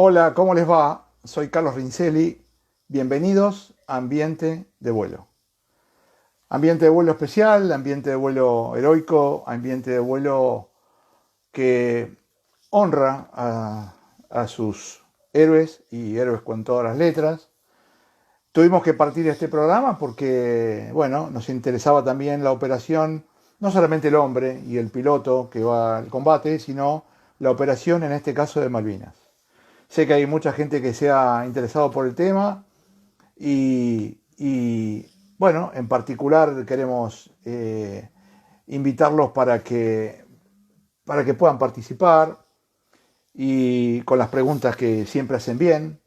Hola, ¿cómo les va? Soy Carlos Rincelli. Bienvenidos a Ambiente de Vuelo. Ambiente de vuelo especial, ambiente de vuelo heroico, ambiente de vuelo que honra a sus héroes y héroes con todas las letras. Tuvimos que partir de este programa porque, bueno, nos interesaba también la operación, no solamente el hombre y el piloto que va al combate, sino la operación en este caso de Malvinas. Sé que hay mucha gente que se ha interesado por el tema y, bueno, en particular queremos invitarlos para que puedan participar y con las preguntas que siempre hacen bien.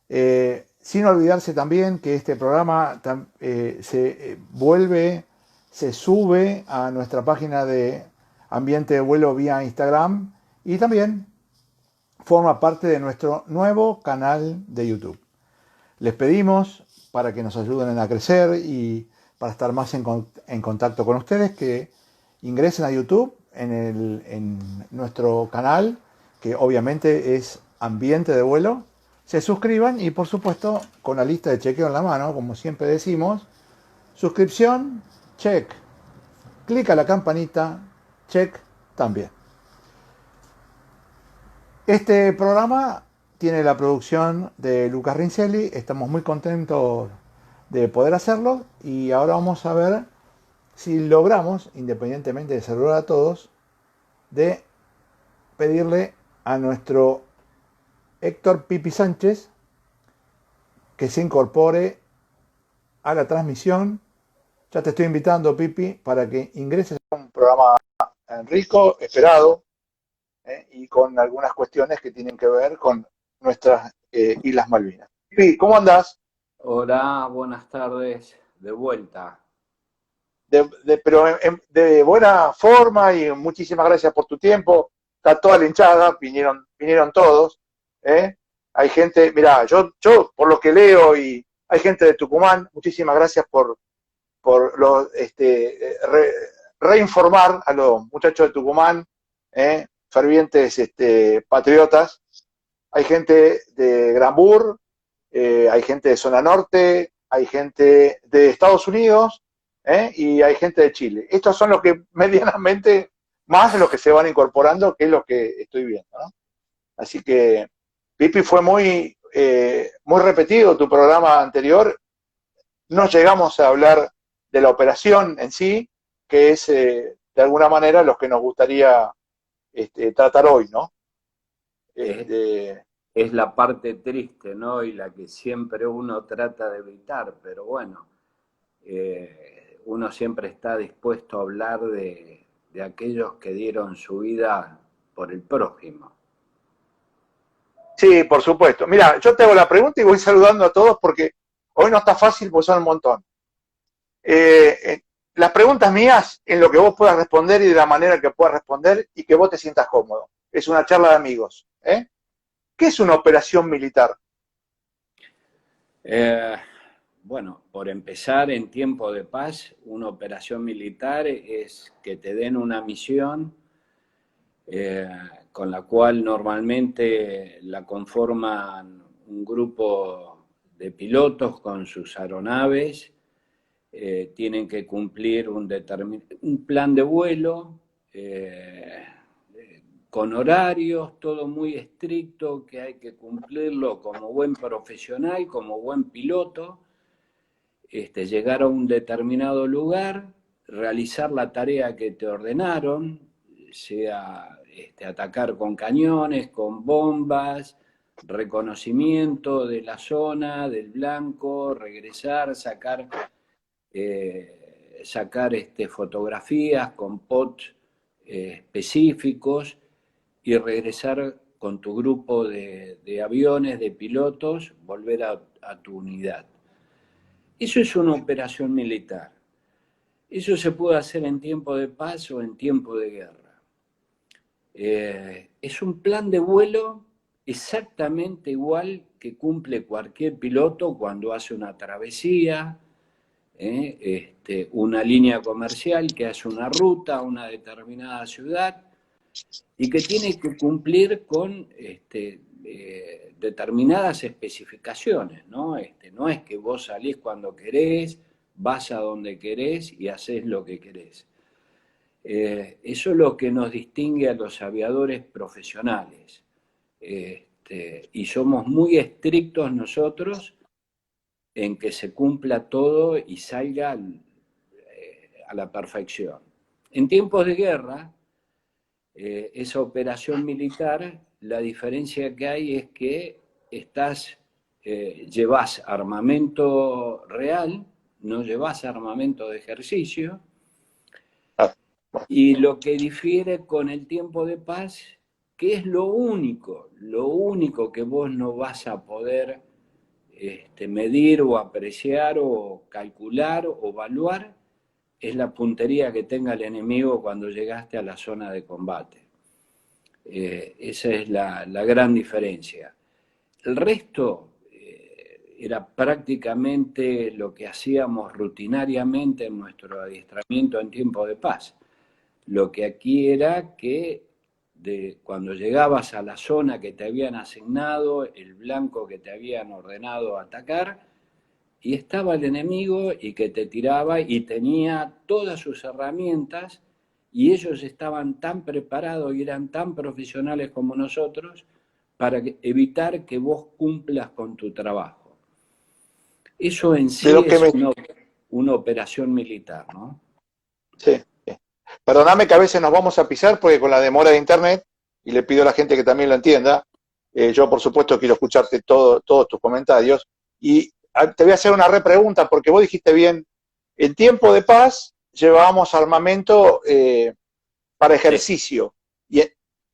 Sin olvidarse también que este programa se sube a nuestra página de Ambiente de Vuelo vía Instagram y también forma parte de nuestro nuevo canal de YouTube. Les pedimos, para que nos ayuden a crecer y para estar más en contacto con ustedes, que ingresen a YouTube en nuestro canal, que obviamente es Ambiente de Vuelo, se suscriban y por supuesto con la lista de chequeo en la mano, como siempre decimos, suscripción, check, clic a la campanita, check también. Este programa tiene la producción de Lucas Rincelli, estamos muy contentos de poder hacerlo y ahora vamos a ver si logramos, independientemente de saludar a todos, de pedirle a nuestro Héctor Pipi Sánchez que se incorpore a la transmisión. Ya te estoy invitando, Pipi, para que ingreses a un programa rico, esperado, y con algunas cuestiones que tienen que ver con nuestras Islas Malvinas. Pipi, ¿cómo andás? Hola, buenas tardes, de vuelta. Pero de buena forma y muchísimas gracias por tu tiempo. Está toda la hinchada, vinieron todos. ¿eh? Hay gente, mira, yo por lo que leo y hay gente de Tucumán, muchísimas gracias por reinformar a los muchachos de Tucumán, fervientes patriotas. Hay gente de Granbur, hay gente de zona norte, hay gente de Estados Unidos y hay gente de Chile. Estos son los que medianamente más de los que se van incorporando, que es lo que estoy viendo. ¿no? Así que, Pipi, fue muy repetido tu programa anterior. No llegamos a hablar de la operación en sí, que es de alguna manera lo que nos gustaría tratar hoy, ¿no? Es, Este, es la parte triste, ¿no? Y la que siempre uno trata de evitar, pero bueno, uno siempre está dispuesto a hablar de aquellos que dieron su vida por el prójimo. Sí, por supuesto. Mira, yo te hago la pregunta y voy saludando a todos porque hoy no está fácil, pues son un montón. Las preguntas mías, en lo que vos puedas responder y de la manera que puedas responder y que vos te sientas cómodo. Es una charla de amigos. ¿Qué es una operación militar? Eh, bueno, por empezar, en tiempo de paz, una operación militar es que te den una misión eh, con la cual normalmente la conforman un grupo de pilotos con sus aeronaves, tienen que cumplir un plan de vuelo con horarios, todo muy estricto, que hay que cumplirlo como buen profesional, como buen piloto, llegar a un determinado lugar, realizar la tarea que te ordenaron, sea atacar con cañones, con bombas, reconocimiento de la zona, del blanco, regresar, sacar fotografías con POT específicos y regresar con tu grupo de aviones, de pilotos, volver a tu unidad. Eso es una operación militar. Eso se puede hacer en tiempo de paz o en tiempo de guerra. Es un plan de vuelo exactamente igual que cumple cualquier piloto cuando hace una travesía, una línea comercial que hace una ruta a una determinada ciudad y que tiene que cumplir con determinadas especificaciones, ¿no? No es que vos salís cuando querés, vas a donde querés y haces lo que querés. Eso es lo que nos distingue a los aviadores profesionales. Y somos muy estrictos nosotros en que se cumpla todo y salga a la perfección. En tiempos de guerra, esa operación militar, la diferencia que hay es que llevas armamento real, no llevas armamento de ejercicio, y lo que difiere con el tiempo de paz, que es lo único que vos no vas a poder medir o apreciar o calcular o evaluar, es la puntería que tenga el enemigo cuando llegaste a la zona de combate. Esa es la gran diferencia. El resto era prácticamente lo que hacíamos rutinariamente en nuestro adiestramiento en tiempo de paz. Lo que aquí era que cuando llegabas a la zona que te habían asignado, el blanco que te habían ordenado atacar, y estaba el enemigo y que te tiraba y tenía todas sus herramientas y ellos estaban tan preparados y eran tan profesionales como nosotros para evitar que vos cumplas con tu trabajo. Eso en sí es una operación militar, ¿no? Sí. Perdóname que a veces nos vamos a pisar porque con la demora de internet, y le pido a la gente que también lo entienda, yo por supuesto quiero escucharte todos tus comentarios, y te voy a hacer una repregunta porque vos dijiste bien, en tiempo de paz llevábamos armamento para ejercicio,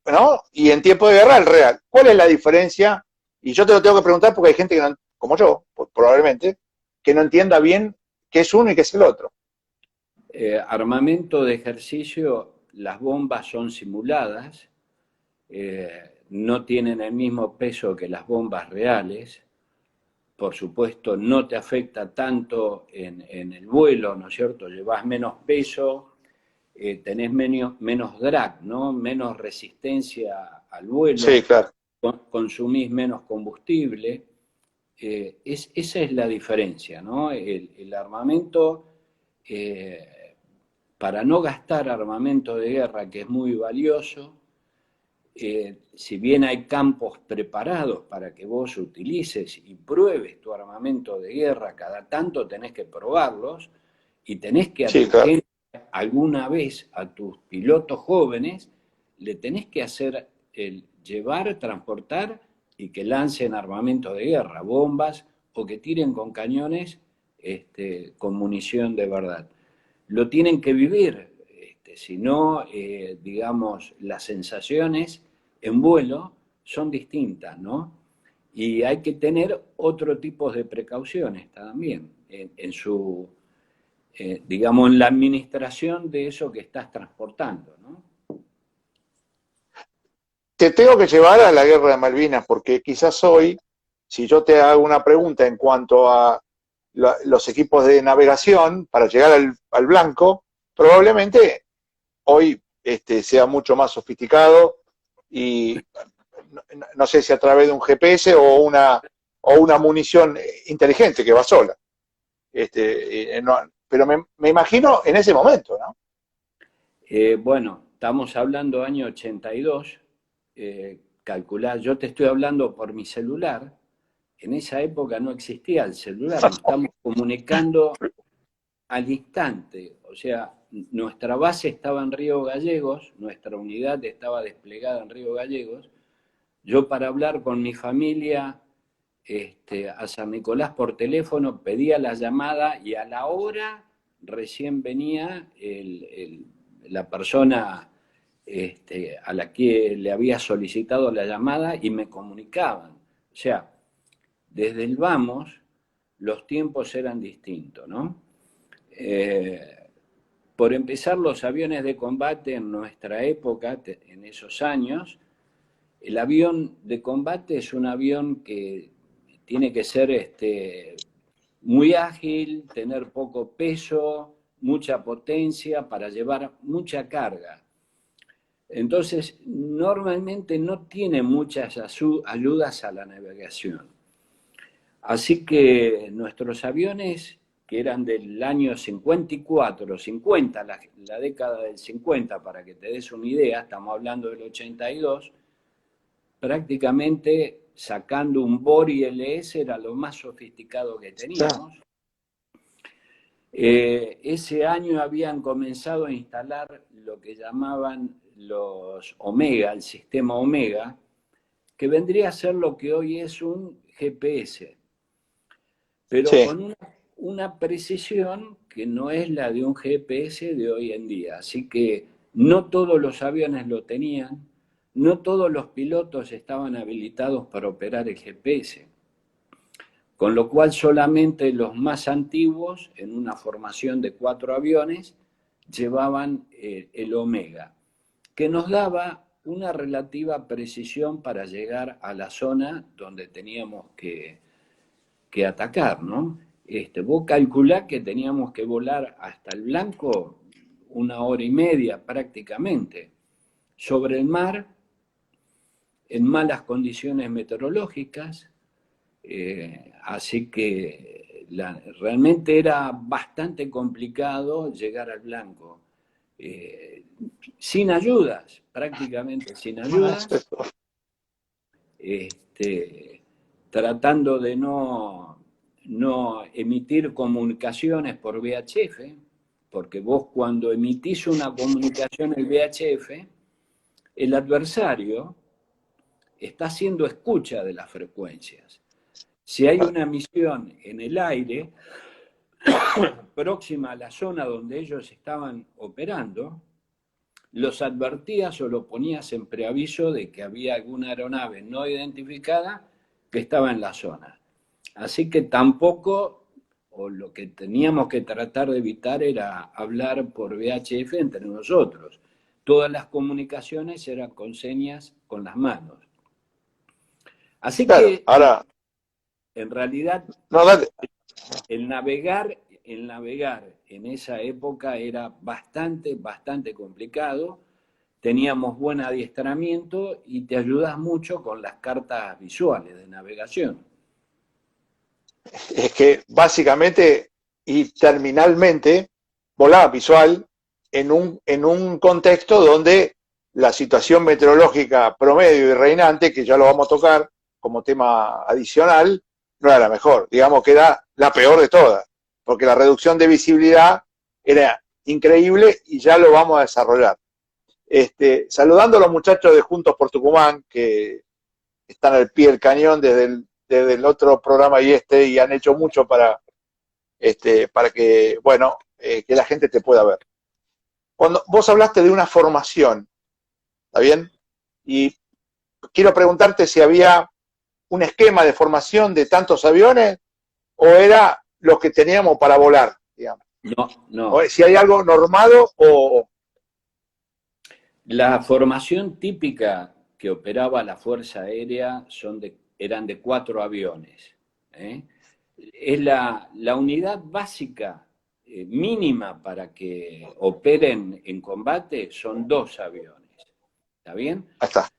¿no? Y en tiempo de guerra el real. ¿Cuál es la diferencia? Y yo te lo tengo que preguntar porque hay gente que no, como yo, probablemente, que no entienda bien qué es uno y qué es el otro. Armamento de ejercicio, las bombas son simuladas, no tienen el mismo peso que las bombas reales, por supuesto no te afecta tanto en el vuelo, ¿no es cierto? Llevas menos peso, tenés menos drag, ¿no? Menos resistencia al vuelo, Sí, claro. consumís menos combustible. Esa es la diferencia, ¿no? El armamento, para no gastar armamento de guerra, que es muy valioso, si bien hay campos preparados para que vos utilices y pruebes tu armamento de guerra, cada tanto tenés que probarlos y tenés que a Sí, tu claro. gente, alguna vez a tus pilotos jóvenes, le tenés que hacer el llevar, transportar y que lancen armamento de guerra, bombas o que tiren con cañones con munición de verdad. Lo tienen que vivir, si no, digamos, las sensaciones en vuelo son distintas, ¿no? Y hay que tener otro tipo de precauciones también digamos, en la administración de eso que estás transportando, ¿no? Te tengo que llevar a la guerra de Malvinas porque quizás hoy, si yo te hago una pregunta en cuanto a los equipos de navegación para llegar al blanco, probablemente hoy sea mucho más sofisticado y no sé si a través de un GPS o una munición inteligente que va sola. No, pero me imagino en ese momento, ¿no? Bueno, estamos hablando año 82, calcular, yo te estoy hablando por mi celular, en esa época no existía el celular, nos estamos comunicando al instante, o sea, nuestra base estaba en Río Gallegos, nuestra unidad estaba desplegada en Río Gallegos, yo para hablar con mi familia a San Nicolás por teléfono pedía la llamada y a la hora recién venía la persona a la que le había solicitado la llamada y me comunicaban. O sea, desde el vamos los tiempos eran distintos, ¿no? Por empezar, los aviones de combate en nuestra época, en esos años, el avión de combate es un avión que tiene que ser muy ágil, tener poco peso, mucha potencia para llevar mucha carga. Entonces, normalmente no tiene muchas ayudas a la navegación. Así que nuestros aviones, que eran del año 54, 50, la década del 50, para que te des una idea, estamos hablando del 82, prácticamente sacando un Bori LS era lo más sofisticado que teníamos. Ese año habían comenzado a instalar lo que llamaban los Omega, el sistema Omega, que vendría a ser lo que hoy es un GPS, pero Sí. con una precisión que no es la de un GPS de hoy en día. Así que no todos los aviones lo tenían, no todos los pilotos estaban habilitados para operar el GPS. Con lo cual solamente los más antiguos, en una formación de 4 aviones, llevaban el Omega, que nos daba una relativa precisión para llegar a la zona donde teníamos que atacar, ¿no? Vos calculá que teníamos que volar hasta el Blanco 1 hora y media prácticamente, sobre el mar, en malas condiciones meteorológicas, así que realmente era bastante complicado llegar al Blanco. Sin ayudas, prácticamente sin ayudas, tratando de no emitir comunicaciones por VHF, porque vos cuando emitís una comunicación en VHF, el adversario está haciendo escucha de las frecuencias. Si hay una misión en el aire próxima a la zona donde ellos estaban operando, los advertías o lo ponías en preaviso de que había alguna aeronave no identificada que estaba en la zona. Así que tampoco, o lo que teníamos que tratar de evitar era hablar por VHF entre nosotros. Todas las comunicaciones eran con señas con las manos. Así claro, que ahora, en realidad no, dale. el navegar en esa época era bastante complicado. Teníamos buen adiestramiento y te ayudas mucho con las cartas visuales de navegación. Es que básicamente y terminalmente volaba visual en un contexto donde la situación meteorológica promedio y reinante, que ya lo vamos a tocar como tema adicional, no era la mejor, digamos que era la peor de todas, porque la reducción de visibilidad era increíble y ya lo vamos a desarrollar. Saludando a los muchachos de Juntos por Tucumán, que están al pie del cañón desde el otro programa y han hecho mucho para que, bueno, que la gente te pueda ver. Cuando vos hablaste de una formación, ¿está bien? Y quiero preguntarte si había un esquema de formación de tantos aviones o era lo que teníamos para volar, digamos. No. O si hay algo normado o... La formación típica que operaba la Fuerza Aérea eran de 4 aviones. Es la unidad básica mínima para que operen en combate, son 2 aviones. ¿Está bien? Ahí está.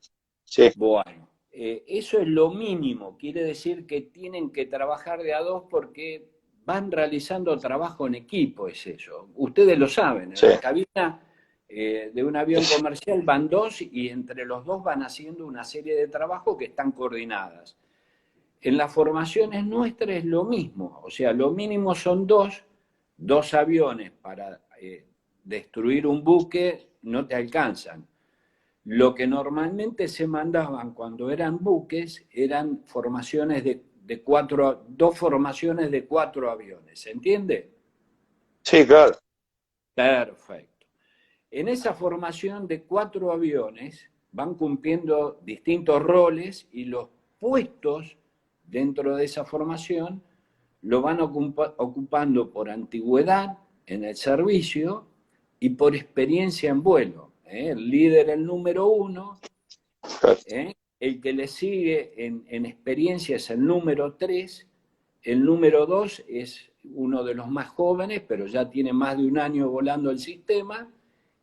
Sí. Bueno, eso es lo mínimo. Quiere decir que tienen que trabajar de a 2 porque van realizando trabajo en equipo, es eso. Ustedes lo saben, en la cabina de un avión comercial van 2 y entre los 2 van haciendo una serie de trabajos que están coordinadas. En las formaciones nuestras es lo mismo, o sea, lo mínimo son 2 aviones para destruir un buque no te alcanzan. Lo que normalmente se mandaban cuando eran buques eran formaciones de 2 formaciones de 4 aviones, ¿se entiende? Sí, claro. Perfecto. En esa formación de 4 aviones van cumpliendo distintos roles y los puestos dentro de esa formación lo van ocupando por antigüedad en el servicio y por experiencia en vuelo. El líder, el número 1, el que le sigue en experiencia es el número 3, el número 2 es uno de los más jóvenes, pero ya tiene más de un año volando el sistema,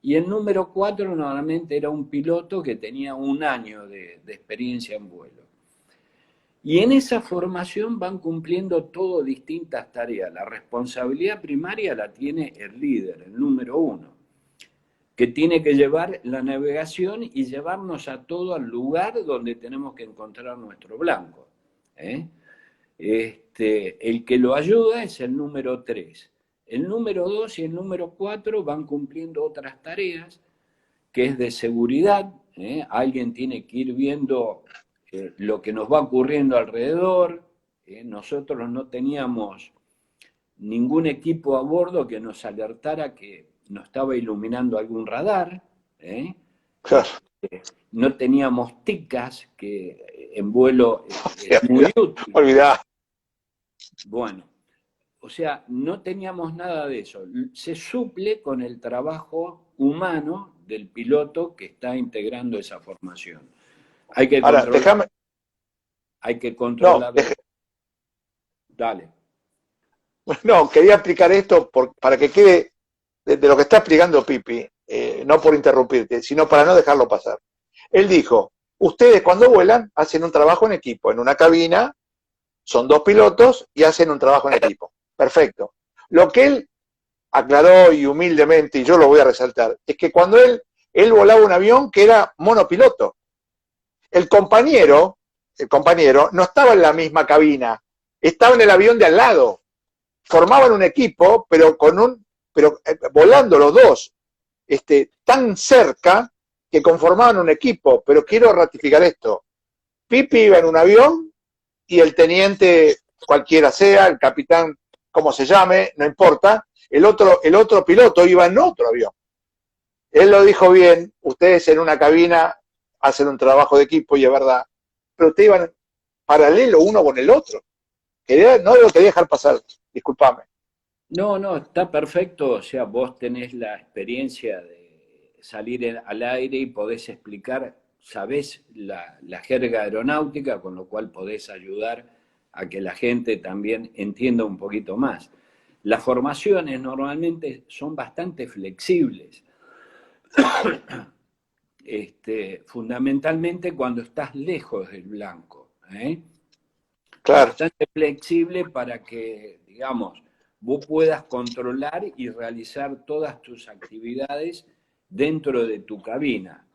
Y el número 4 normalmente era un piloto que tenía un año de experiencia en vuelo. Y en esa formación van cumpliendo todo distintas tareas. La responsabilidad primaria la tiene el líder, el número 1, que tiene que llevar la navegación y llevarnos a todo al lugar donde tenemos que encontrar nuestro blanco. El que lo ayuda es el número 3. El número 2 y el número 4 van cumpliendo otras tareas, que es de seguridad. Alguien tiene que ir viendo lo que nos va ocurriendo alrededor. Nosotros no teníamos ningún equipo a bordo que nos alertara que nos estaba iluminando algún radar. Claro. No teníamos ticas, que en vuelo es muy útil. Olvidá. Bueno, o sea, no teníamos nada de eso. Se suple con el trabajo humano del piloto que está integrando esa formación. Hay que Ahora, controlar. déjame. Hay que controlar. No, Dale. no, quería explicar esto para que quede de lo que está explicando Pipi, no por interrumpirte, sino para no dejarlo pasar. Él dijo, ustedes cuando vuelan hacen un trabajo en equipo, en una cabina, son 2 pilotos y hacen un trabajo en equipo. Perfecto. Lo que él aclaró y humildemente, y yo lo voy a resaltar, es que cuando él volaba un avión que era monopiloto. El compañero no estaba en la misma cabina, estaba en el avión de al lado. Formaban un equipo, pero volando los dos, tan cerca que conformaban un equipo. Pero quiero ratificar esto. Pipi iba en un avión y el teniente, cualquiera sea, el capitán, como se llame, no importa, el otro piloto iba en otro avión. Él lo dijo bien, ustedes en una cabina hacen un trabajo de equipo y es verdad, pero ustedes iban paralelo uno con el otro. No lo quería dejar pasar, discúlpame. No, está perfecto. O sea, vos tenés la experiencia de salir al aire y podés explicar, sabés la jerga aeronáutica, con lo cual podés ayudar a que la gente también entienda un poquito más. Las formaciones normalmente son bastante flexibles. Fundamentalmente cuando estás lejos del blanco. Claro. Bastante flexible para que, digamos, vos puedas controlar y realizar todas tus actividades dentro de tu cabina.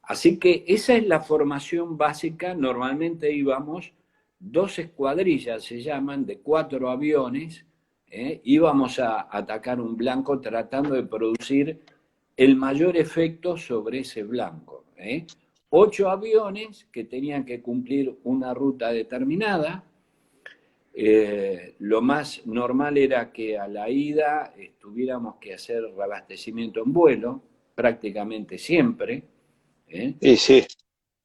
Así que esa es la formación básica. Normalmente íbamos 2 escuadrillas, se llaman, de 4 aviones. Íbamos a atacar un blanco tratando de producir el mayor efecto sobre ese blanco. 8 aviones que tenían que cumplir una ruta determinada. Lo más normal era que a la ida tuviéramos que hacer reabastecimiento en vuelo, prácticamente siempre. Y sí.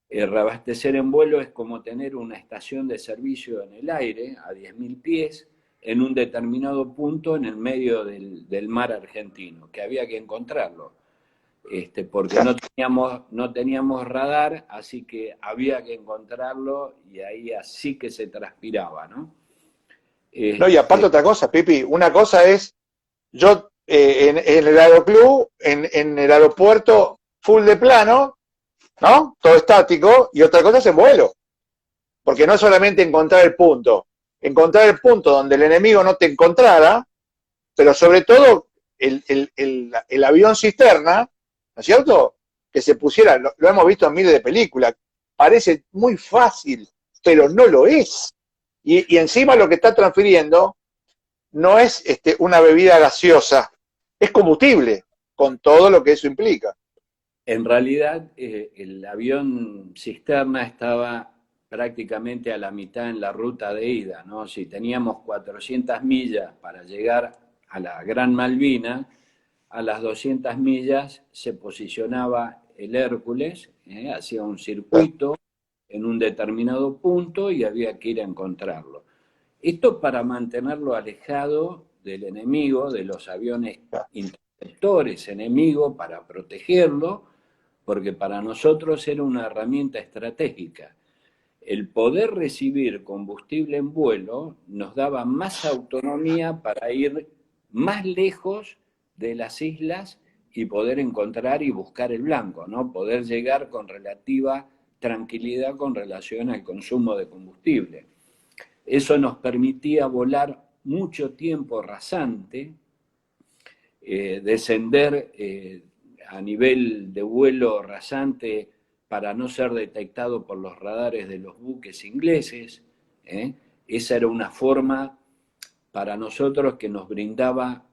Reabastecer en vuelo es como tener una estación de servicio en el aire a 10.000 pies en un determinado punto en el medio del mar argentino, que había que encontrarlo. Porque no teníamos radar, así que había que encontrarlo y ahí así que se transpiraba, ¿no? No, y aparte otra cosa, Pipi, una cosa es, yo en el aeroclub, en el aeropuerto, full de plano, ¿no? Todo estático, y otra cosa es en vuelo. Porque no es solamente encontrar el punto donde el enemigo no te encontrara, pero sobre todo el avión cisterna, ¿no es cierto? Que se pusiera, lo hemos visto en miles de películas, parece muy fácil, pero no lo es. Y encima lo que está transfiriendo no es una bebida gaseosa, es combustible, con todo lo que eso implica. En realidad, el avión cisterna estaba prácticamente a la mitad en la ruta de ida, ¿no? Si teníamos 400 millas para llegar a la Gran Malvina, a las 200 millas se posicionaba el Hércules, hacía un circuito en un determinado punto y había que ir a encontrarlo. Esto para mantenerlo alejado del enemigo, de los aviones interceptores enemigos, para protegerlo, porque para nosotros era una herramienta estratégica. El poder recibir combustible en vuelo nos daba más autonomía para ir más lejos de las islas y poder encontrar y buscar el blanco, ¿no? Poder llegar con relativa tranquilidad con relación al consumo de combustible. Eso nos permitía volar mucho tiempo rasante, descender a nivel de vuelo rasante para no ser detectado por los radares de los buques ingleses. Esa era una forma para nosotros que nos brindaba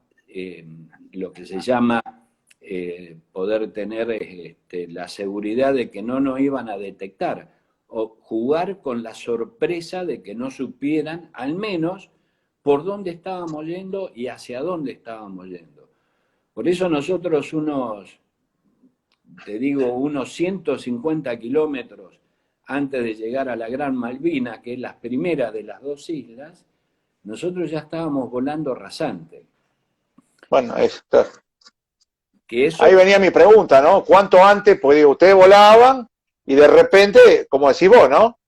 lo que se llama poder tener la seguridad de que no nos iban a detectar, o jugar con la sorpresa de que no supieran al menos por dónde estábamos yendo y hacia dónde estábamos yendo. Por eso nosotros unos 150 kilómetros antes de llegar a la Gran Malvina, que es la primera de las dos islas, nosotros ya estábamos volando rasante. Bueno, claro. Que eso... Ahí venía mi pregunta, ¿no? ¿Cuánto antes? Pues digo, ustedes volaban y de repente, como decís vos, ¿no?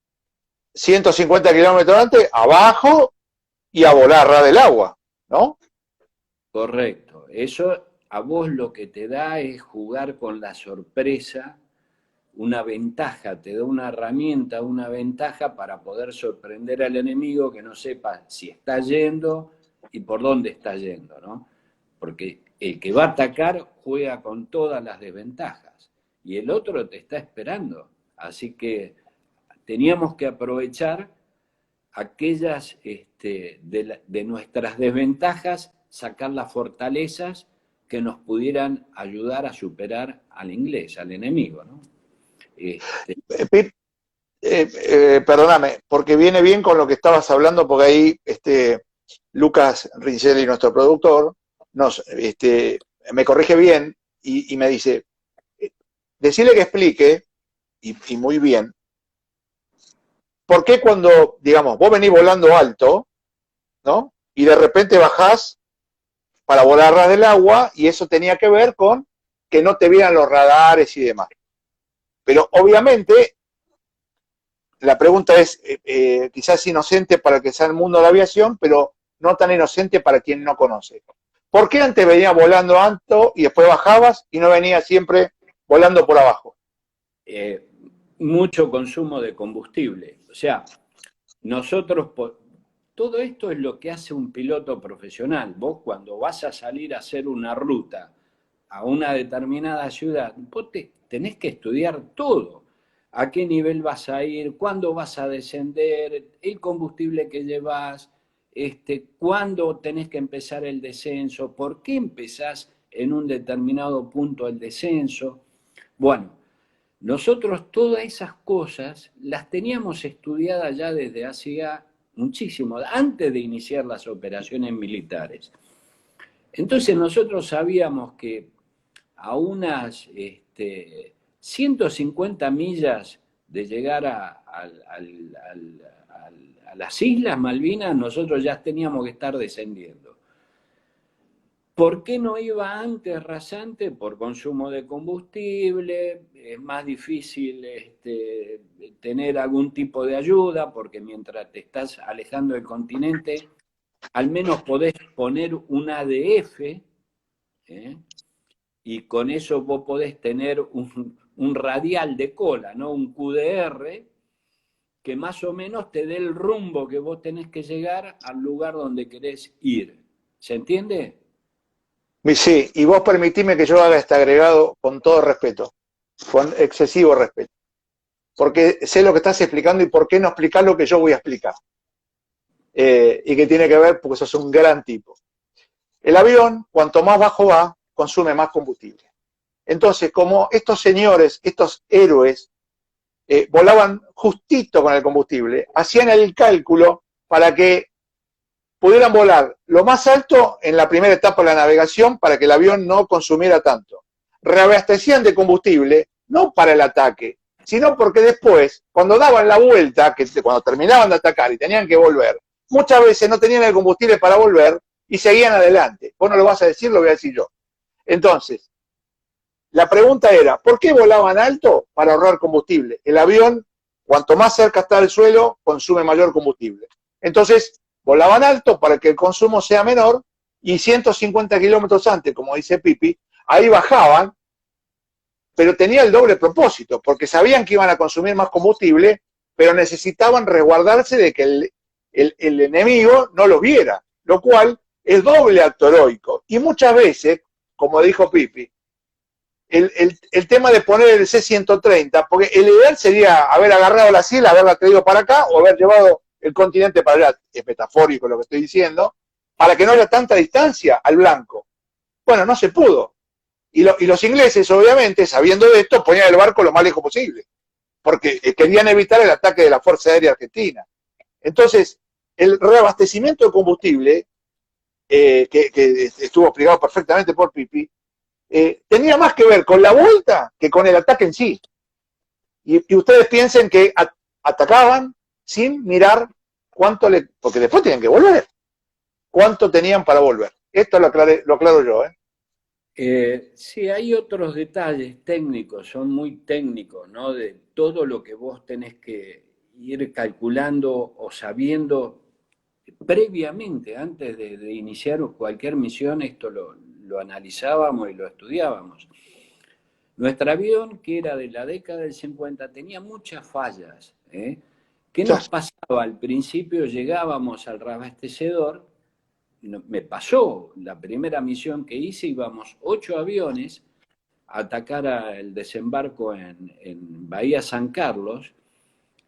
150 kilómetros antes, abajo y a volar ras del agua, ¿no? Correcto. Eso a vos lo que te da es jugar con la sorpresa, una ventaja, te da una herramienta, una ventaja para poder sorprender al enemigo que no sepa si está yendo y por dónde está yendo, ¿no? Porque el que va a atacar juega con todas las desventajas y el otro te está esperando. Así que teníamos que aprovechar aquellas de nuestras desventajas, sacar las fortalezas que nos pudieran ayudar a superar al inglés, al enemigo, ¿no? Perdóname, porque viene bien con lo que estabas hablando, porque ahí Lucas Rincelli, nuestro productor, me corrige bien y me dice, decirle que explique, y muy bien, por qué cuando, digamos, vos venís volando alto, ¿no? Y de repente bajás para volar ras del agua, y eso tenía que ver con que no te vieran los radares y demás. Pero obviamente la pregunta es quizás inocente para el que sea el mundo de la aviación, pero no tan inocente para quien no conoce. ¿Por qué antes venías volando alto y después bajabas y no venías siempre volando por abajo? Mucho consumo de combustible. O sea, nosotros, todo esto es lo que hace un piloto profesional. Vos cuando vas a salir a hacer una ruta a una determinada ciudad, vos tenés que estudiar todo. ¿A qué nivel vas a ir? ¿Cuándo vas a descender? ¿El combustible que llevas? ¿Cuándo tenés que empezar el descenso? ¿Por qué empezás en un determinado punto el descenso? Bueno, nosotros todas esas cosas las teníamos estudiadas ya desde hacía muchísimo, antes de iniciar las operaciones militares. Entonces nosotros sabíamos que a unas 150 millas de llegar a las Islas Malvinas, nosotros ya teníamos que estar descendiendo. ¿Por qué no iba antes rasante? Por consumo de combustible, es más difícil tener algún tipo de ayuda, porque mientras te estás alejando del continente, al menos podés poner un ADF, y con eso vos podés tener un radial de cola, ¿no? Un QDR, que más o menos te dé el rumbo que vos tenés que llegar al lugar donde querés ir. ¿Se entiende? Sí, y vos permitime que yo haga este agregado con todo respeto, con excesivo respeto, porque sé lo que estás explicando y por qué no explicar lo que yo voy a explicar. Y que tiene que ver, porque sos un gran tipo. El avión, cuanto más bajo va, consume más combustible. Entonces, como estos señores, estos héroes, volaban justito con el combustible, hacían el cálculo para que pudieran volar lo más alto en la primera etapa de la navegación para que el avión no consumiera tanto. Reabastecían de combustible, no para el ataque, sino porque después, cuando daban la vuelta, cuando terminaban de atacar y tenían que volver, muchas veces no tenían el combustible para volver y seguían adelante. Vos no lo vas a decir, lo voy a decir yo. Entonces, la pregunta era, ¿por qué volaban alto? Para ahorrar combustible. El avión, cuanto más cerca está del suelo, consume mayor combustible. Entonces, volaban alto para que el consumo sea menor y 150 kilómetros antes, como dice Pipi, ahí bajaban, pero tenía el doble propósito, porque sabían que iban a consumir más combustible, pero necesitaban resguardarse de que el enemigo no los viera, lo cual es doble acto heroico. Y muchas veces, como dijo Pipi, el tema de poner el C-130, porque el ideal sería haber agarrado la ciela, haberla traído para acá, o haber llevado el continente para allá, es metafórico lo que estoy diciendo, para que no haya tanta distancia al blanco. Bueno, no se pudo. Y los ingleses, obviamente, sabiendo de esto, ponían el barco lo más lejos posible, porque querían evitar el ataque de la Fuerza Aérea Argentina. Entonces, el reabastecimiento de combustible, que estuvo explicado perfectamente por Pipi, tenía más que ver con la vuelta que con el ataque en sí. Y ustedes piensen que atacaban sin mirar cuánto le... Porque después tienen que volver. ¿Cuánto tenían para volver? Esto lo aclaro yo, ¿eh? Sí, hay otros detalles técnicos, son muy técnicos, ¿no? De todo lo que vos tenés que ir calculando o sabiendo previamente, antes de iniciar cualquier misión, esto lo analizábamos y lo estudiábamos. Nuestro avión, que era de la década del 50, tenía muchas fallas. ¿Qué nos pasaba? Al principio llegábamos al reabastecedor. Me pasó la primera misión que hice, íbamos 8 aviones a atacar el desembarco en Bahía San Carlos.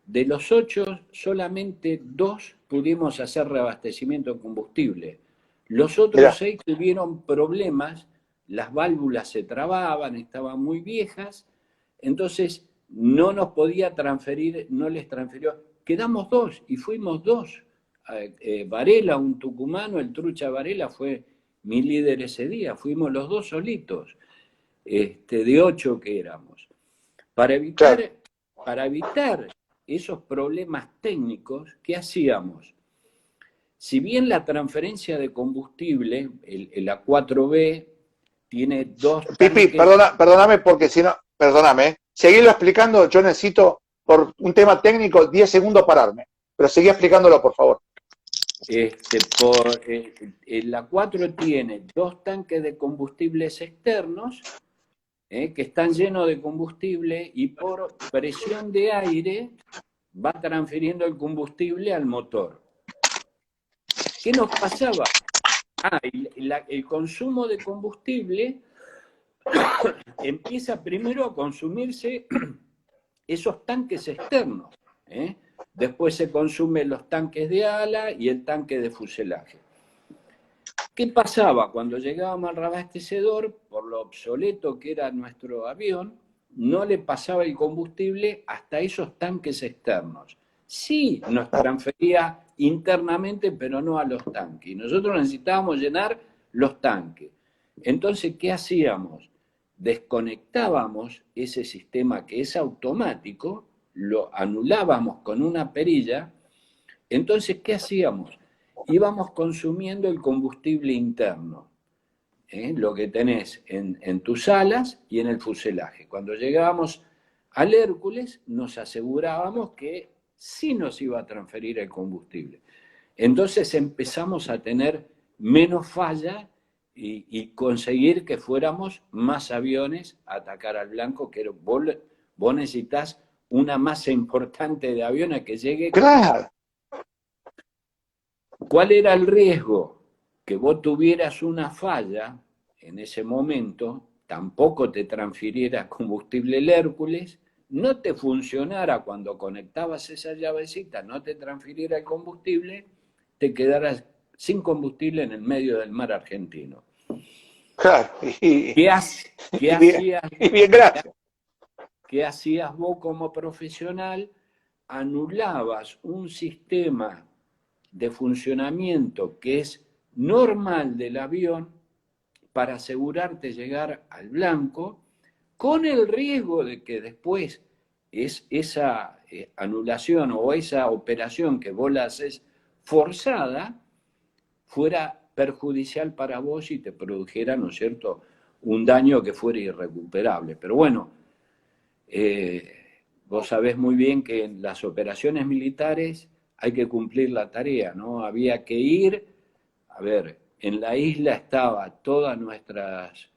De los 8, solamente 2 pudimos hacer reabastecimiento de combustible. Los otros 6 tuvieron problemas, las válvulas se trababan, estaban muy viejas, entonces no nos podía transferir, no les transfirió. Quedamos 2 y fuimos 2. Varela, un tucumano, el Trucha Varela, fue mi líder ese día, fuimos los 2 solitos, de 8 que éramos. Para evitar esos problemas técnicos, ¿qué hacíamos? Si bien la transferencia de combustible, el A4B, tiene 2 tanques... Pipi, perdóname porque si no, perdóname, seguirlo explicando, yo necesito, por un tema técnico, 10 segundos pararme, pero seguí explicándolo, por favor. El A4 tiene 2 tanques de combustibles externos, que están llenos de combustible, y por presión de aire va transfiriendo el combustible al motor. ¿Qué nos pasaba? El consumo de combustible empieza primero a consumirse esos tanques externos. Después se consumen los tanques de ala y el tanque de fuselaje. ¿Qué pasaba? Cuando llegábamos al reabastecedor, por lo obsoleto que era nuestro avión, no le pasaba el combustible hasta esos tanques externos. Sí nos transfería internamente, pero no a los tanques. Y nosotros necesitábamos llenar los tanques. Entonces, ¿qué hacíamos? Desconectábamos ese sistema que es automático, lo anulábamos con una perilla. Entonces, ¿qué hacíamos? Íbamos consumiendo el combustible interno, lo que tenés en tus alas y en el fuselaje. Cuando llegábamos al Hércules, nos asegurábamos que sí nos iba a transferir el combustible. Entonces empezamos a tener menos falla y conseguir que fuéramos más aviones a atacar al blanco, que vos necesitas una masa importante de aviones que llegue. ¡Claro! ¿Cuál era el riesgo? Que vos tuvieras una falla en ese momento, tampoco te transfiriera combustible el Hércules, no te funcionara cuando conectabas esa llavecita, no te transfiriera el combustible, te quedaras sin combustible en el medio del mar argentino. Claro. ¿Qué hacías vos como profesional? Anulabas un sistema de funcionamiento que es normal del avión para asegurarte llegar al blanco, con el riesgo de que después esa anulación o esa operación que vos la haces forzada fuera perjudicial para vos y te produjera, ¿no es cierto?, un daño que fuera irrecuperable. Pero bueno, vos sabés muy bien que en las operaciones militares hay que cumplir la tarea, ¿no? Había que ir, a ver, en la isla estaba todas nuestras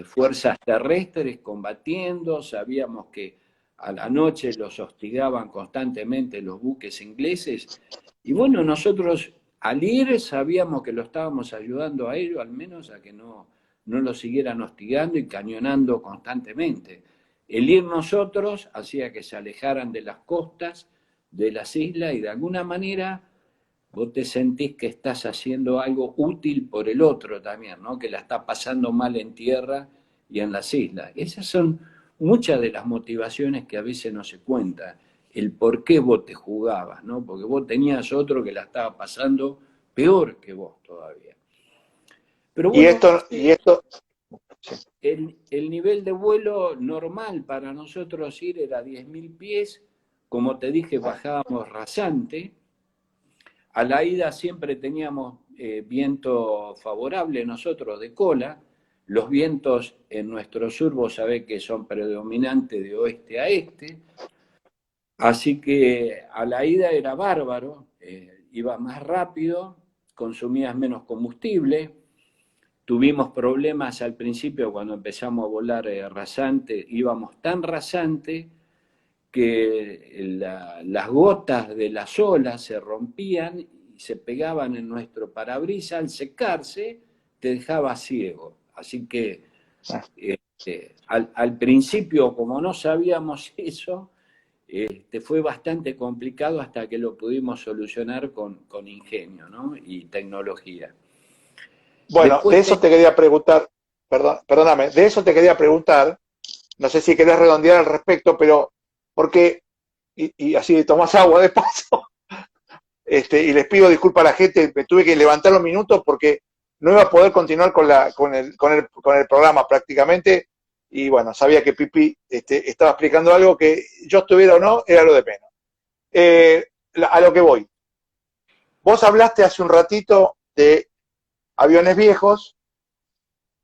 fuerzas terrestres combatiendo, sabíamos que a la noche los hostigaban constantemente los buques ingleses, y bueno, nosotros al ir sabíamos que lo estábamos ayudando a ellos, al menos a que no lo siguieran hostigando y cañonando constantemente. El ir nosotros hacía que se alejaran de las costas, de las islas, y de alguna manera vos te sentís que estás haciendo algo útil por el otro también, ¿no? Que la está pasando mal en tierra y en las islas. Esas son muchas de las motivaciones que a veces no se cuentan. El por qué vos te jugabas, ¿no? Porque vos tenías otro que la estaba pasando peor que vos todavía. Pero Y bueno, esto, el nivel de vuelo normal para nosotros ir era 10.000 pies. Como te dije, bajábamos rasante. A la ida siempre teníamos viento favorable nosotros de cola. Los vientos en nuestro sur, vos sabés que son predominantes de oeste a este. Así que a la ida era bárbaro, iba más rápido, consumías menos combustible. Tuvimos problemas al principio cuando empezamos a volar rasante, íbamos tan rasante que las gotas de las olas se rompían y se pegaban en nuestro parabrisas. Al secarse te dejaba ciego. Así que al principio, como no sabíamos eso, fue bastante complicado hasta que lo pudimos solucionar con ingenio, ¿no? Y tecnología. bueno, Después de eso te quería preguntar, perdóname, de eso te quería preguntar, no sé si querés redondear al respecto, pero porque, y así tomás agua de paso, y les pido disculpas a la gente, me tuve que levantar los minutos porque no iba a poder continuar con el programa prácticamente, y bueno, sabía que Pipi estaba explicando algo que yo estuviera o no, era lo de menos. A lo que voy. Vos hablaste hace un ratito de aviones viejos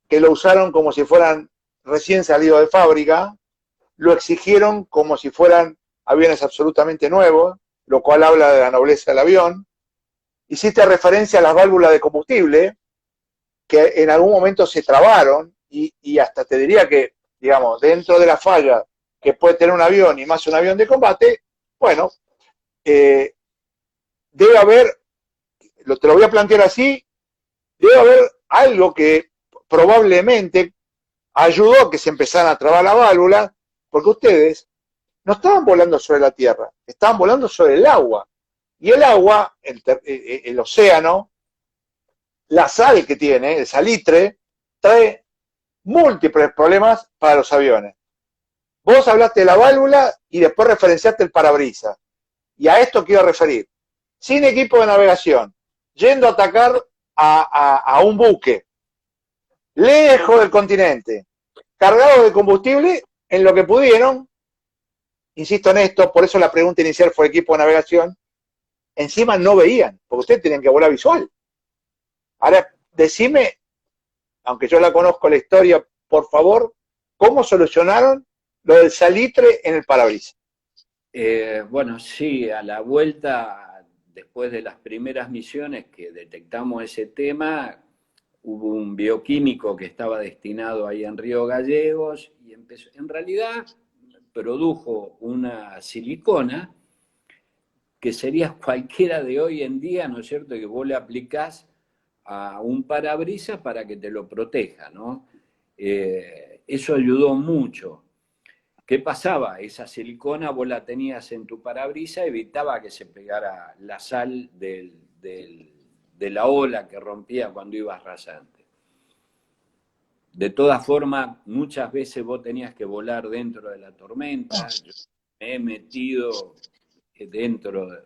que lo usaron como si fueran recién salidos de fábrica, lo exigieron como si fueran aviones absolutamente nuevos, lo cual habla de la nobleza del avión. Hiciste referencia a las válvulas de combustible, que en algún momento se trabaron, y hasta te diría que, digamos, dentro de la falla que puede tener un avión, y más un avión de combate, bueno, debe haber, te lo voy a plantear así, debe haber algo que probablemente ayudó a que se empezaran a trabar la válvula, porque ustedes no estaban volando sobre la Tierra, estaban volando sobre el agua. Y el agua, el océano, la sal que tiene, el salitre, trae múltiples problemas para los aviones. Vos hablaste de la válvula y después referenciaste el parabrisas. Y a esto quiero referir. Sin equipo de navegación, yendo a atacar a un buque, lejos del continente, cargado de combustible en lo que pudieron, insisto en esto, por eso la pregunta inicial fue equipo de navegación, encima no veían, porque ustedes tienen que volar visual. Ahora, decime, aunque yo la conozco la historia, por favor, ¿cómo solucionaron lo del salitre en el parabrisas? Bueno, sí, a la vuelta, después de las primeras misiones que detectamos ese tema, hubo un bioquímico que estaba destinado ahí en Río Gallegos y empezó, en realidad produjo una silicona que sería cualquiera de hoy en día, ¿no es cierto?, que vos le aplicás a un parabrisas para que te lo proteja, ¿no? Eso ayudó mucho. ¿Qué pasaba? Esa silicona vos la tenías en tu parabrisas, evitaba que se pegara la sal de la ola que rompía cuando ibas rasante. De todas formas, muchas veces vos tenías que volar dentro de la tormenta. Yo me he metido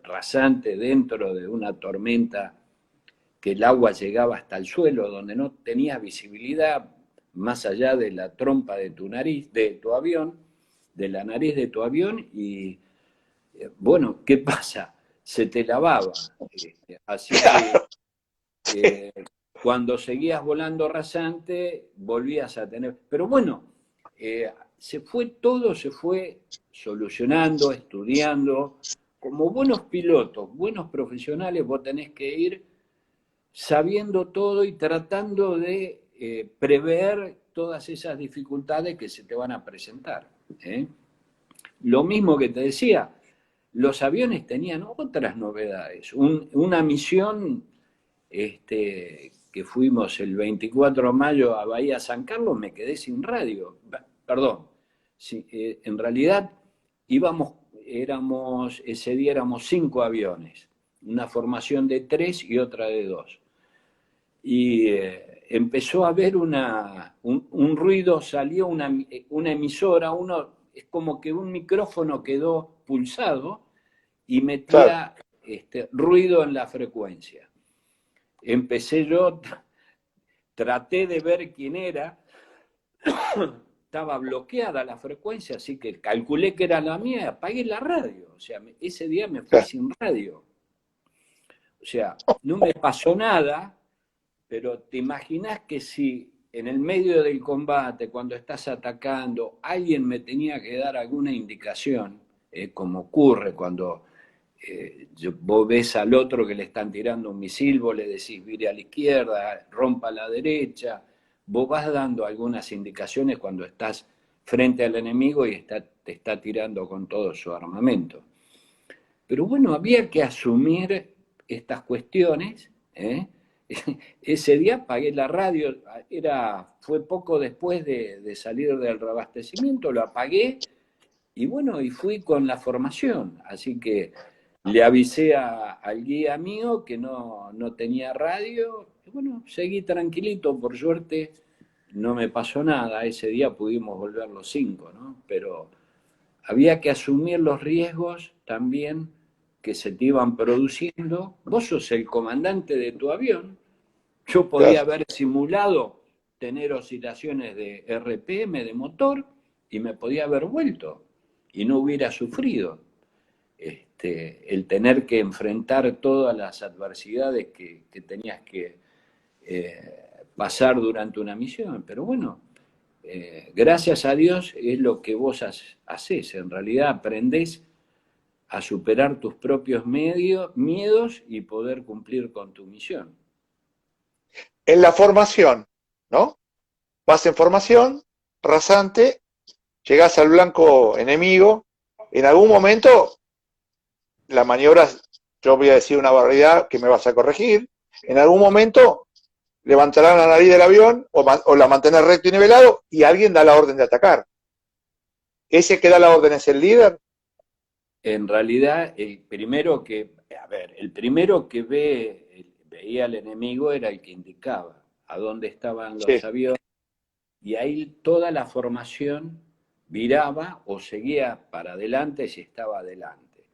rasante, dentro de una tormenta que el agua llegaba hasta el suelo, donde no tenías visibilidad más allá de la trompa de tu nariz, de tu avión, de la nariz de tu avión, y bueno, ¿qué pasa? Se te lavaba. Así que cuando seguías volando rasante, volvías a tener... Pero bueno, todo se fue solucionando, estudiando. Como buenos pilotos, buenos profesionales, vos tenés que ir sabiendo todo y tratando de prever todas esas dificultades que se te van a presentar. Lo mismo que te decía, los aviones tenían otras novedades. Una misión que fuimos el 24 de mayo a Bahía San Carlos, me quedé sin radio. Perdón, sí, en realidad ese día éramos 5 aviones, una formación de 3 y otra de 2. Y empezó a haber un ruido, salió una emisora, es como que un micrófono quedó pulsado y Claro, metía ruido en la frecuencia. Empecé yo, traté de ver quién era, estaba bloqueada la frecuencia, así que calculé que era la mía y apagué la radio. O sea, ese día me fui claro. sin radio. O sea, no me pasó nada, pero te imaginas que si en el medio del combate, cuando estás atacando, alguien me tenía que dar alguna indicación, como ocurre cuando vos ves al otro que le están tirando un misil, vos le decís vire a la izquierda, rompa a la derecha, vos vas dando algunas indicaciones cuando estás frente al enemigo y te está tirando con todo su armamento. Pero bueno, había que asumir estas cuestiones. Ese día apagué la radio, fue poco después de salir del reabastecimiento, lo apagué y bueno, y fui con la formación. Así que le avisé al guía mío que no tenía radio. Y bueno, seguí tranquilito, por suerte no me pasó nada. Ese día pudimos volver los 5, ¿no? Pero había que asumir los riesgos también que se te iban produciendo. Vos sos el comandante de tu avión. Yo podía Claro. haber simulado tener oscilaciones de RPM, de motor, y me podía haber vuelto y no hubiera sufrido el tener que enfrentar todas las adversidades que tenías que pasar durante una misión. Pero bueno, gracias a Dios es lo que vos haces. En realidad aprendés a superar tus propios miedos y poder cumplir con tu misión. En la formación, ¿no? Vas en formación, rasante, llegás al blanco enemigo, en algún momento la maniobra, yo voy a decir una barbaridad que me vas a corregir, en algún momento levantarán la nariz del avión o la mantener recto y nivelado y alguien da la orden de atacar. Ese que da la orden es el líder. En realidad, el primero que veía al enemigo era el que indicaba a dónde estaban los Sí, aviones, y ahí toda la formación viraba o seguía para adelante si estaba adelante.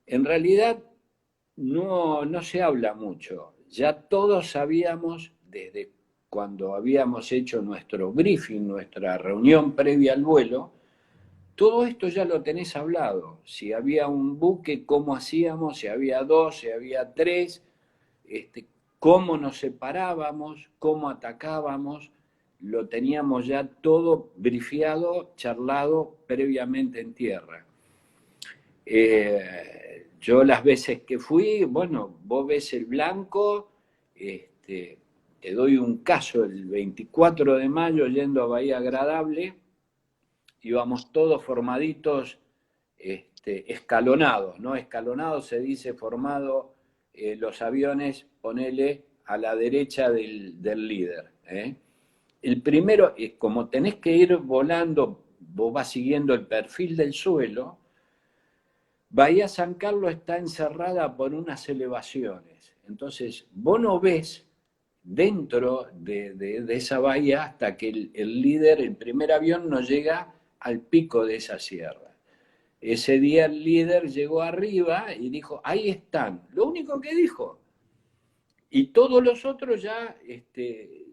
En realidad no se habla mucho, ya todos sabíamos desde cuando habíamos hecho nuestro briefing, nuestra reunión previa al vuelo, todo esto ya lo tenés hablado. Si había un buque, cómo hacíamos, si había 2, si había 3, cómo nos separábamos, cómo atacábamos, lo teníamos ya todo brifeado, charlado previamente en tierra. Yo las veces que fui, bueno, vos ves el blanco, te doy un caso, el 24 de mayo yendo a Bahía Agradable, íbamos todos formaditos, escalonados, ¿no? Escalonados se dice formado los aviones, ponele a la derecha del líder. El primero, como tenés que ir volando, vos vas siguiendo el perfil del suelo, Bahía San Carlos está encerrada por unas elevaciones. Entonces, vos no ves dentro de esa bahía hasta que el líder, el primer avión, no llega al pico de esa sierra. Ese día el líder llegó arriba y dijo, ahí están. Lo único que dijo. Y todos los otros ya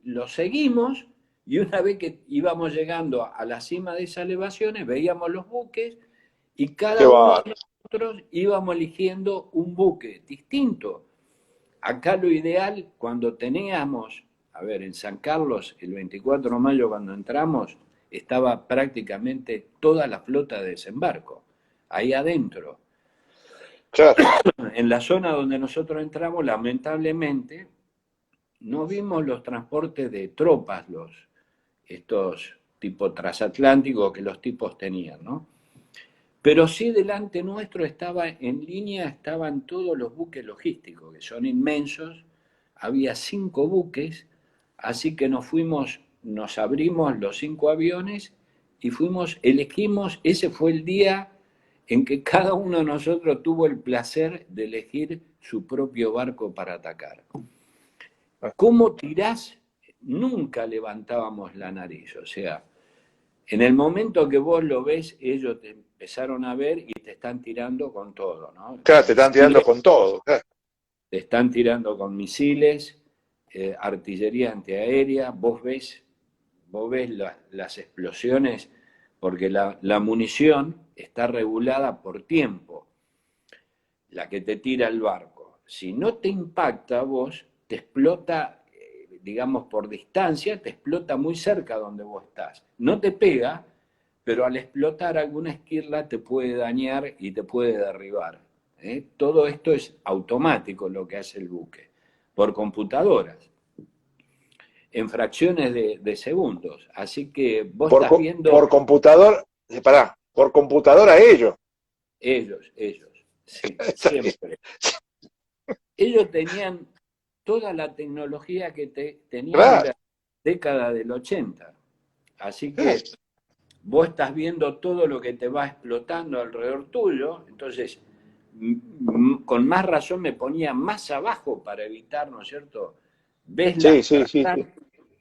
los seguimos, y una vez que íbamos llegando a la cima de esas elevaciones, veíamos los buques y qué cada uno va. de nosotros íbamos eligiendo un buque distinto. Acá lo ideal, cuando teníamos, a ver, en San Carlos, el 24 de mayo cuando entramos, estaba prácticamente toda la flota de desembarco, ahí adentro. Claro, En la zona donde nosotros entramos, lamentablemente, no vimos los transportes de tropas, estos tipo transatlánticos que los tipos tenían, ¿no? Pero sí delante nuestro estaba en línea, estaban todos los buques logísticos, que son inmensos, había 5 buques, así que nos abrimos los 5 aviones y elegimos, ese fue el día en que cada uno de nosotros tuvo el placer de elegir su propio barco para atacar. ¿Cómo tirás? Nunca levantábamos la nariz, o sea, en el momento que vos lo ves, ellos te empezaron a ver y te están tirando con todo, ¿no? Claro, te están tirando Misiles, con todo. Claro. te están tirando con misiles, artillería antiaérea, vos ves las explosiones, porque la munición está regulada por tiempo, la que te tira el barco. Si no te impacta a vos, te explota, digamos, por distancia, te explota muy cerca donde vos estás. No te pega, pero al explotar alguna esquirla te puede dañar y te puede derribar. Todo esto es automático lo que hace el buque, por computadoras, en fracciones de segundos. Así que vos estás viendo Por computador, pará, por computadora ellos. ellos, sí, siempre. Ellos tenían toda la tecnología que tenían en Claro, la década del 80. Así claro. que vos estás viendo todo lo que te va explotando alrededor tuyo, entonces con más razón me ponía más abajo para evitar, ¿no es cierto? Ves Sí, sí, sí, sí.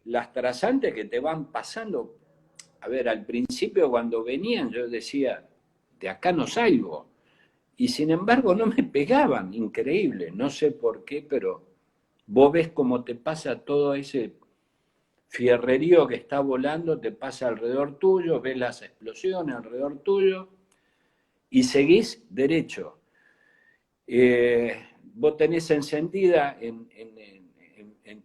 las trazantes que te van pasando. A ver, al principio cuando venían yo decía, de acá no salgo. Y sin embargo no me pegaban, increíble, no sé por qué, pero vos ves cómo te pasa todo ese fierrerío que está volando, te pasa alrededor tuyo, ves las explosiones alrededor tuyo y seguís derecho. Vos tenés encendida en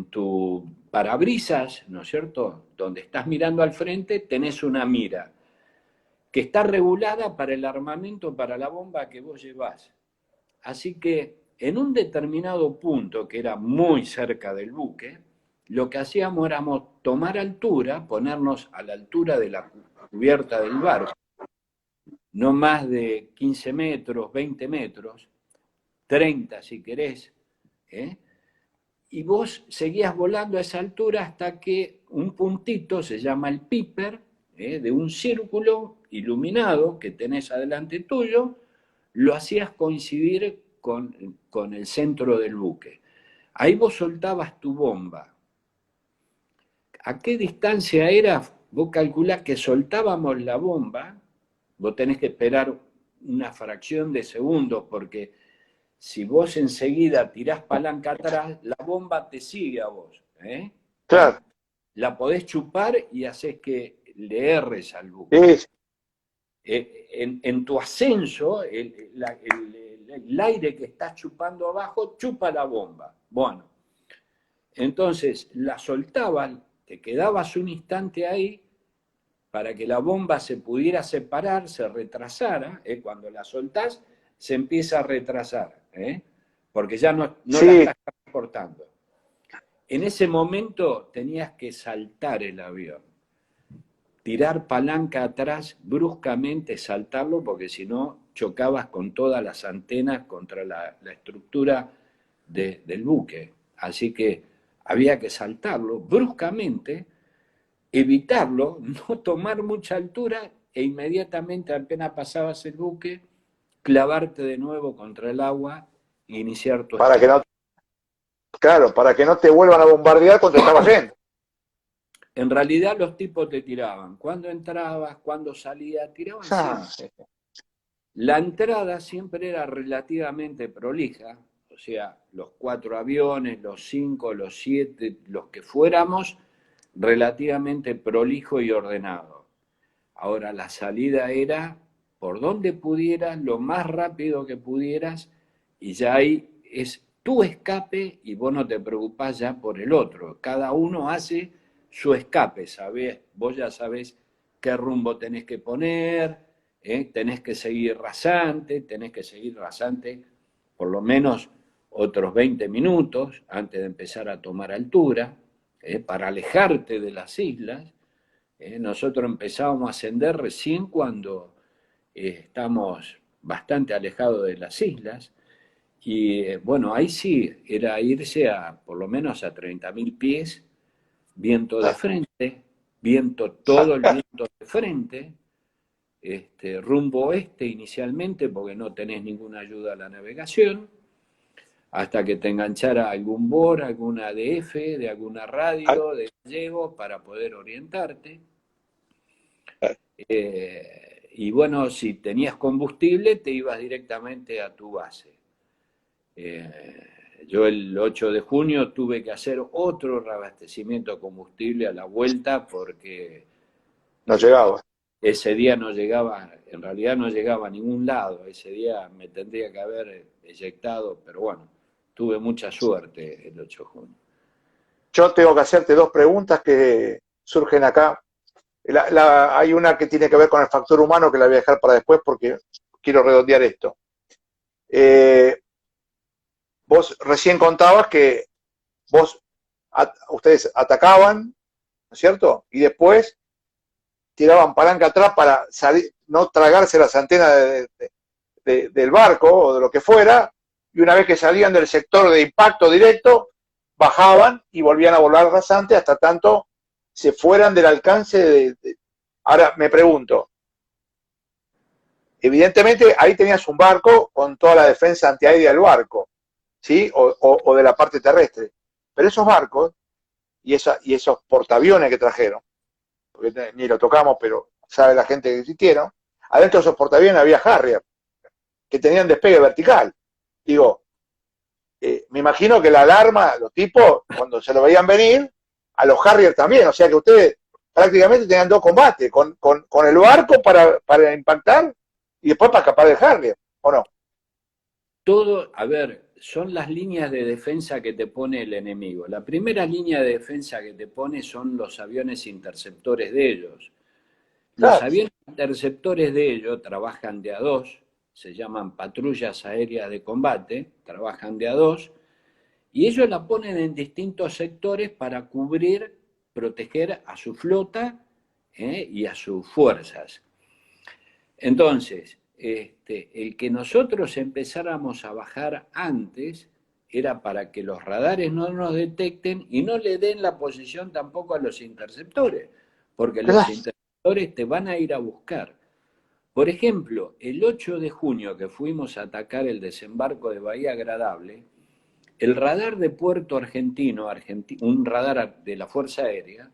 tu parabrisas, ¿no es cierto? Donde estás mirando al frente, tenés una mira que está regulada para el armamento, para la bomba que vos llevás. Así que en un determinado punto, que era muy cerca del buque, lo que hacíamos era tomar altura, ponernos a la altura de la cubierta del barco, no más de 15 metros, 20 metros, 30 si querés, ¿eh? Y vos seguías volando a esa altura hasta que un puntito, se llama el piper, de un círculo iluminado que tenés adelante tuyo, lo hacías coincidir con el centro del buque. Ahí vos soltabas tu bomba. ¿A qué distancia era? Vos calculás que soltábamos la bomba, vos tenés que esperar una fracción de segundos, porque si vos enseguida tirás palanca atrás, la bomba te sigue a vos. Claro. La podés chupar y haces que le erres al buque. Sí, En tu ascenso, el aire que estás chupando abajo chupa la bomba. Bueno, entonces la soltaban, te quedabas un instante ahí para que la bomba se pudiera separar, se retrasara. Cuando la soltás, se empieza a retrasar, porque ya no la sí, estás transportando. En ese momento tenías que saltar el avión, tirar palanca atrás bruscamente, saltarlo, porque si no chocabas con todas las antenas contra la estructura del buque. Así que había que saltarlo bruscamente, evitarlo, no tomar mucha altura e inmediatamente apenas pasabas el buque, clavarte de nuevo contra el agua e iniciar tu para que escape. no, claro, para que no te vuelvan a bombardear cuando estaba yendo. En realidad los tipos te tiraban. Cuando entrabas, cuando salías, tiraban Ah, siempre. La entrada siempre era relativamente prolija, o sea, los 4 aviones, los 5, los 7, los que fuéramos, relativamente prolijo y ordenado. Ahora la salida era por donde pudieras, lo más rápido que pudieras, y ya ahí es tu escape y vos no te preocupás ya por el otro. Cada uno hace su escape, ¿sabés? Vos ya sabés qué rumbo tenés que poner, tenés que seguir rasante por lo menos otros 20 minutos antes de empezar a tomar altura, para alejarte de las islas. Nosotros empezábamos a ascender recién cuando estamos bastante alejados de las islas, y bueno, ahí sí, era irse a por lo menos a 30.000 pies, viento de frente, viento, todo el viento de frente, rumbo oeste inicialmente, porque no tenés ninguna ayuda a la navegación, hasta que te enganchara algún BOR, alguna ADF, de alguna radio, de gallego, para poder orientarte. Y bueno, si tenías combustible, te ibas directamente a tu base. Yo el 8 de junio tuve que hacer otro reabastecimiento de combustible a la vuelta porque no llegaba. Ese día no llegaba, en realidad no llegaba a ningún lado. Ese día me tendría que haber eyectado, pero bueno, tuve mucha suerte el 8 de junio. Yo tengo que hacerte dos preguntas que surgen acá. Hay una que tiene que ver con el factor humano, que la voy a dejar para después porque quiero redondear esto. Vos recién contabas que ustedes atacaban, ¿no es cierto? Y después tiraban palanca atrás para salir, no tragarse las antenas del barco o de lo que fuera, y una vez que salían del sector de impacto directo, bajaban y volvían a volar rasante hasta tanto se fueran del alcance Ahora, me pregunto, evidentemente ahí tenías un barco con toda la defensa antiaérea del barco, ¿sí? O de la parte terrestre. Pero esos barcos y esos portaaviones que trajeron, porque ni lo tocamos, pero sabe la gente que existieron, adentro de esos portaaviones había Harrier, que tenían despegue vertical. Digo, me imagino que la alarma, los tipos, cuando se lo veían venir, a los Harrier también, o sea que ustedes prácticamente tenían dos combates, con el barco para impactar y después para escapar del Harrier, ¿o no? Todo, a ver, son las líneas de defensa que te pone el enemigo. La primera línea de defensa que te pone son los aviones interceptores de ellos. Los Claro. aviones interceptores de ellos trabajan de a dos, se llaman patrullas aéreas de combate, trabajan de a dos, y ellos la ponen en distintos sectores para cubrir, proteger a su flota y a sus fuerzas. Entonces, el que nosotros empezáramos a bajar antes era para que los radares no nos detecten y no le den la posición tampoco a los interceptores, porque los interceptores te van a ir a buscar. Por ejemplo, el 8 de junio que fuimos a atacar el desembarco de Bahía Agradable, el radar de Puerto Argentino, un radar de la Fuerza Aérea,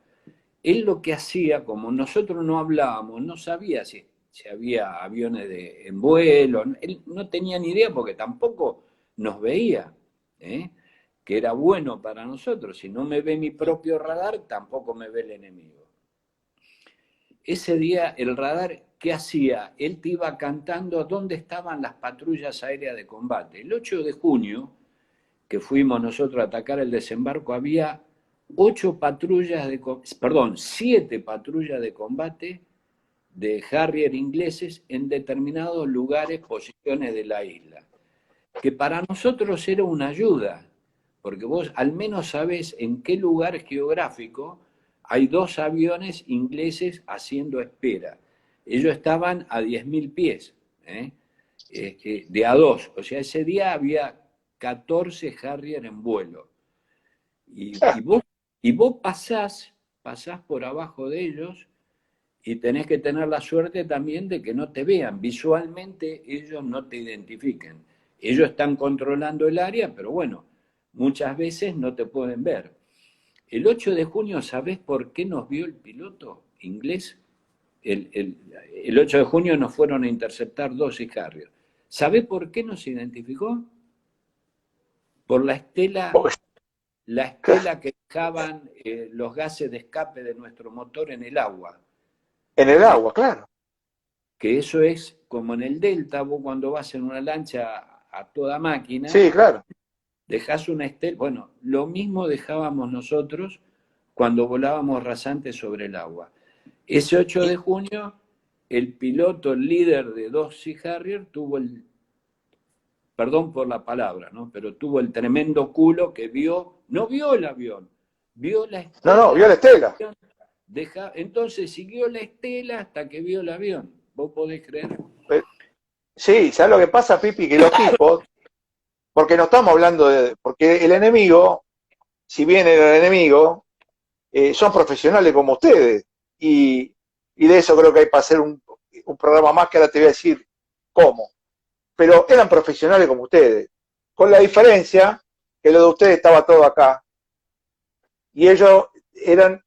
él lo que hacía, como nosotros no hablábamos, no sabía si había aviones en vuelo, él no tenía ni idea porque tampoco nos veía, que era bueno para nosotros. Si no me ve mi propio radar, tampoco me ve el enemigo. Ese día el radar, ¿qué hacía? Él te iba cantando dónde estaban las patrullas aéreas de combate. El 8 de junio, que fuimos nosotros a atacar el desembarco, había 7 patrullas de combate de Harrier ingleses en determinados lugares, posiciones de la isla, que para nosotros era una ayuda, porque vos al menos sabés en qué lugar geográfico hay 2 aviones ingleses haciendo espera. Ellos estaban a 10.000 pies, de a 2, o sea, ese día había 14 Harrier en vuelo. Y vos pasás por abajo de ellos y tenés que tener la suerte también de que no te vean. Visualmente ellos no te identifiquen. Ellos están controlando el área, pero bueno, muchas veces no te pueden ver. El 8 de junio, ¿sabés por qué nos vio el piloto inglés? El 8 de junio nos fueron a interceptar 2 Harrier. ¿Sabés por qué nos identificó? Por la estela que dejaban los gases de escape de nuestro motor en el agua. En el agua, claro. Que eso es como en el Delta, vos cuando vas en una lancha a toda máquina, sí, claro, dejás una estela. Bueno, lo mismo dejábamos nosotros cuando volábamos rasante sobre el agua. Ese 8 de junio, el piloto, el líder de 2 Sea Harrier, tuvo perdón por la palabra, ¿no? Pero tuvo el tremendo culo que no vio el avión, vio la No, no, estela. vio la estela. Entonces siguió la estela hasta que vio el avión. ¿Vos podés creer? Sí, ¿sabes lo que pasa, Pipi? Que los tipos, porque no estamos hablando porque el enemigo, si bien era el enemigo, son profesionales como ustedes. Y de eso creo que hay para hacer un programa más que ahora te voy a decir cómo. Pero eran profesionales como ustedes. Con la diferencia que lo de ustedes estaba todo acá. Y ellos eran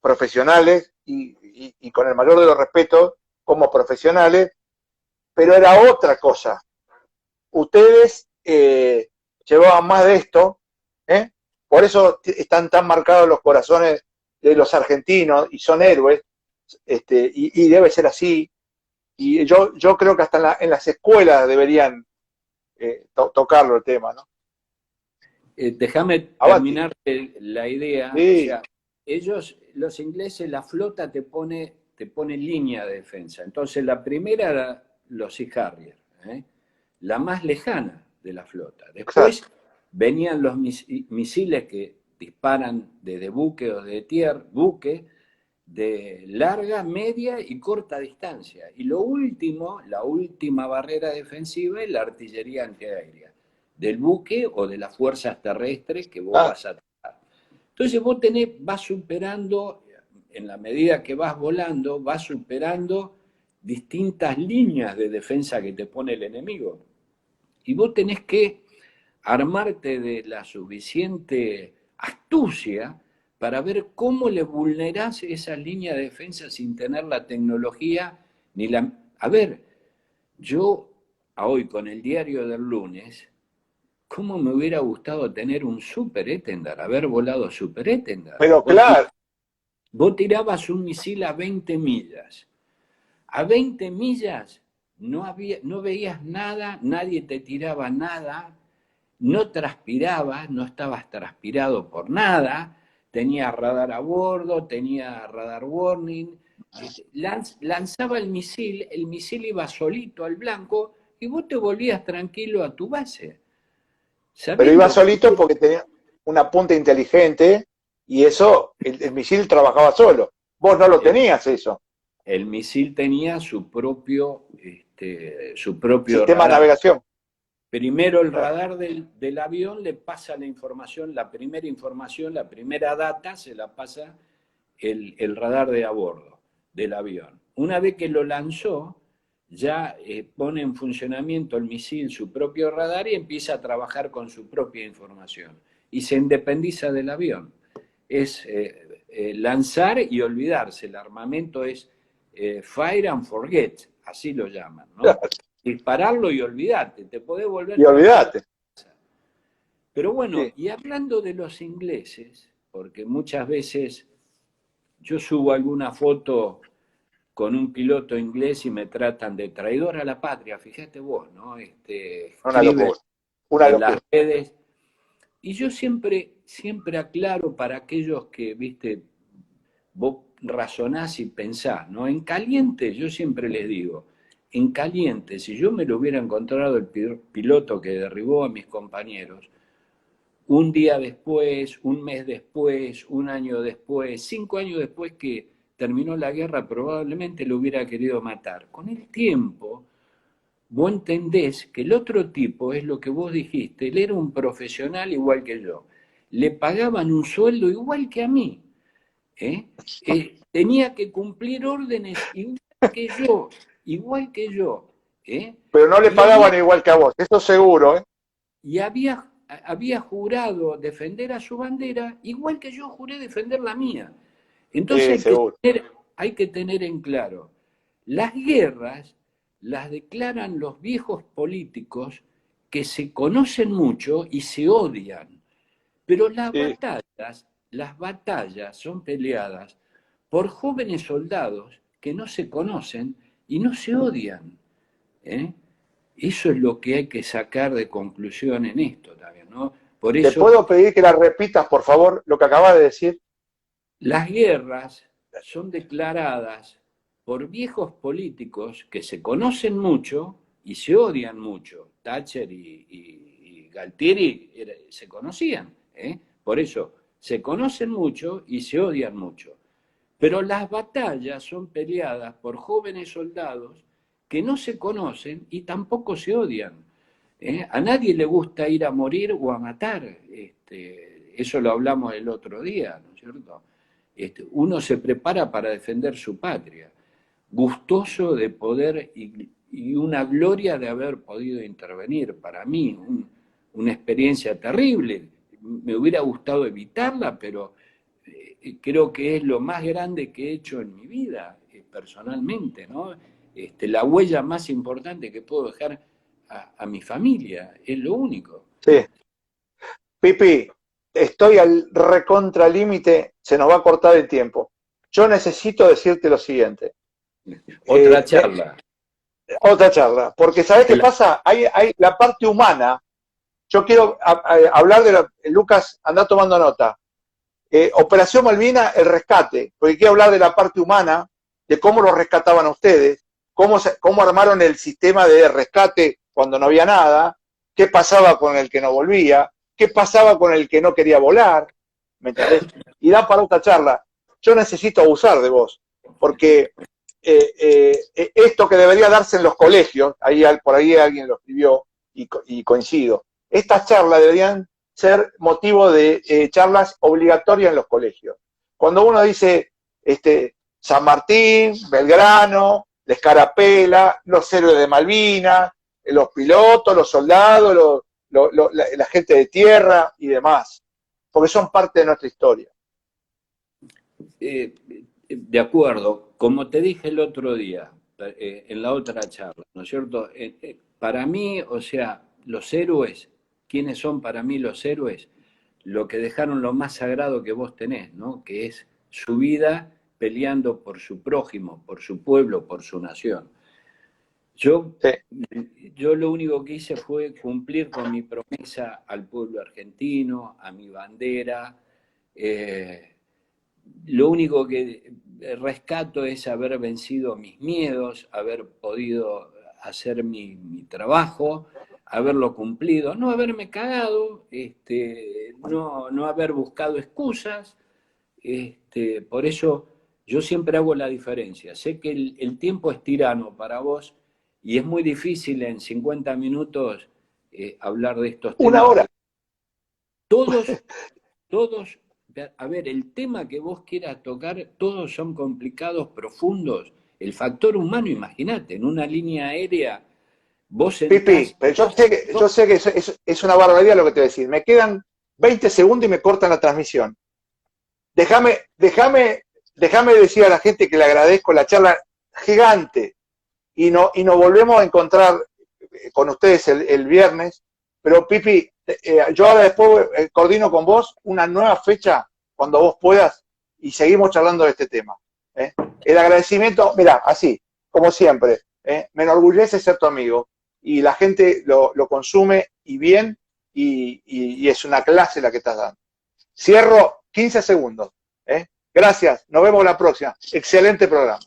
profesionales y con el mayor de los respetos como profesionales, pero era otra cosa. Ustedes llevaban más de esto, ¿eh? Por eso están tan marcados los corazones de los argentinos y son héroes, y debe ser así. Y yo creo que hasta en las escuelas deberían tocarlo el tema, ¿no? Déjame Avanti. terminar la idea. O Sí, sea, los ingleses, la flota te pone línea de defensa. Entonces, la primera era los Sea Harrier, ¿eh? La más lejana de la flota. exacto. Después venían los misiles que disparan desde buque o de tierra, buque, de larga, media y corta distancia. Y lo último, la última barrera defensiva es la artillería antiaérea, del buque o de las fuerzas terrestres que vos Ah, vas a atacar. Entonces vos vas superando, en la medida que vas volando, vas superando distintas líneas de defensa que te pone el enemigo. Y vos tenés que armarte de la suficiente astucia para ver cómo le vulnerás esa línea de defensa sin tener la tecnología ni la... A ver, yo hoy con el diario del lunes, ¿cómo me hubiera gustado tener un Super Étendard, haber volado Super Étendard? pero claro, Vos tirabas un misil a 20 millas. A 20 millas no veías nada, nadie te tiraba nada, no transpirabas, no estabas transpirado por nada, tenía radar a bordo, tenía radar warning, lanzaba el misil iba solito al blanco y vos te volvías tranquilo a tu base, pero iba sabiendo solito porque tenía una punta inteligente y eso, el misil trabajaba solo. Vos no lo el, tenías eso. el misil tenía su propio Sistema de radar. navegación. Primero el Claro. radar del avión le pasa la información, la primera data se la pasa el radar de a bordo del avión. Una vez que lo lanzó, ya pone en funcionamiento el misil su propio radar y empieza a trabajar con su propia información. Y se independiza del avión. Es lanzar y olvidarse. El armamento es fire and forget, así lo llaman, ¿no? Dispararlo y olvidarte, te podés volver Y tranquilo. olvídate. Pero bueno, Sí. y hablando de los ingleses, porque muchas veces yo subo alguna foto con un piloto inglés y me tratan de traidor a la patria, fíjate vos, ¿no? Una Escriben locura. Una en las locura. redes, y yo siempre aclaro para aquellos que, viste, vos razonás y pensás, ¿no? En caliente, yo siempre les digo, en caliente, si yo me lo hubiera encontrado el piloto que derribó a mis compañeros, un día después, un mes después, un año después, 5 años después que terminó la guerra, probablemente lo hubiera querido matar. Con el tiempo, vos entendés que el otro tipo es lo que vos dijiste, él era un profesional igual que yo. Le pagaban un sueldo igual que a mí. ¿eh? Tenía que cumplir órdenes igual que yo. ¿eh? Pero no le Y había pagaban igual que a vos, eso seguro, ¿eh? y había jurado defender a su bandera, igual que yo juré defender la mía. Entonces Seguro. hay que tener en claro, las guerras las declaran los viejos políticos que se conocen mucho y se odian, pero Sí. las batallas son peleadas por jóvenes soldados que no se conocen y no se odian. ¿eh? Eso es lo que hay que sacar de conclusión en esto también, ¿no? Por ¿Te eso puedo pedir que la repitas, por favor, lo que acabas de decir? las guerras son declaradas por viejos políticos que se conocen mucho y se odian mucho. Thatcher y Galtieri se conocían, ¿eh? Por eso, se conocen mucho y se odian mucho. Pero las batallas son peleadas por jóvenes soldados que no se conocen y tampoco se odian. A nadie le gusta ir a morir o a matar. Eso lo hablamos el otro día, ¿no es cierto? Uno se prepara para defender su patria, gustoso de poder y una gloria de haber podido intervenir. Para mí, una experiencia terrible. Me hubiera gustado evitarla, pero creo que es lo más grande que he hecho en mi vida, personalmente, ¿no? La huella más importante que puedo dejar a mi familia, es lo único. Sí. Pipi, estoy al recontralímite, se nos va a cortar el tiempo. Yo necesito decirte lo siguiente. Otra charla. Otra charla, porque ¿sabés qué pasa? Hay la parte humana. Yo quiero hablar de Lucas, anda tomando nota. Operación Malvina, el rescate, porque quiero hablar de la parte humana, de cómo lo rescataban a ustedes, cómo armaron el sistema de rescate cuando no había nada, qué pasaba con el que no volvía, qué pasaba con el que no quería volar, ¿me entendés? Y da para otra charla. Yo necesito abusar de vos, porque esto que debería darse en los colegios, por ahí alguien lo escribió y coincido, estas charlas deberían ser motivo de charlas obligatorias en los colegios. Cuando uno dice San Martín, Belgrano, la Escarapela, los héroes de Malvinas, los pilotos, los soldados, la gente de tierra y demás, porque son parte de nuestra historia. De acuerdo, como te dije el otro día, en la otra charla, ¿no es cierto? Para mí, o sea, los héroes, ¿quiénes son para mí los héroes? Lo que dejaron lo más sagrado que vos tenés, ¿no? Que es su vida peleando por su prójimo, por su pueblo, por su nación. Yo lo único que hice fue cumplir con mi promesa al pueblo argentino, a mi bandera. Lo único que rescato es haber vencido mis miedos, haber podido hacer mi trabajo, haberlo cumplido, no haberme cagado, no haber buscado excusas. Por eso yo siempre hago la diferencia. Sé que el tiempo es tirano para vos y es muy difícil en 50 minutos hablar de estos temas. Una hora. Todos, a ver, el tema que vos quieras tocar, todos son complicados, profundos. El factor humano, imagínate, en una línea aérea, vos entás... Pipi, pero yo sé que es una barbaridad lo que te voy a decir. Me quedan 20 segundos y me cortan la transmisión. Déjame decir a la gente que le agradezco la charla gigante y nos volvemos a encontrar con ustedes el viernes. Pero Pipi, yo ahora después coordino con vos una nueva fecha cuando vos puedas y seguimos charlando de este tema. El agradecimiento, mira, así, como siempre, me enorgullece ser tu amigo y la gente lo consume y bien y es una clase la que estás dando. Cierro 15 segundos. Gracias, nos vemos la próxima. Excelente programa.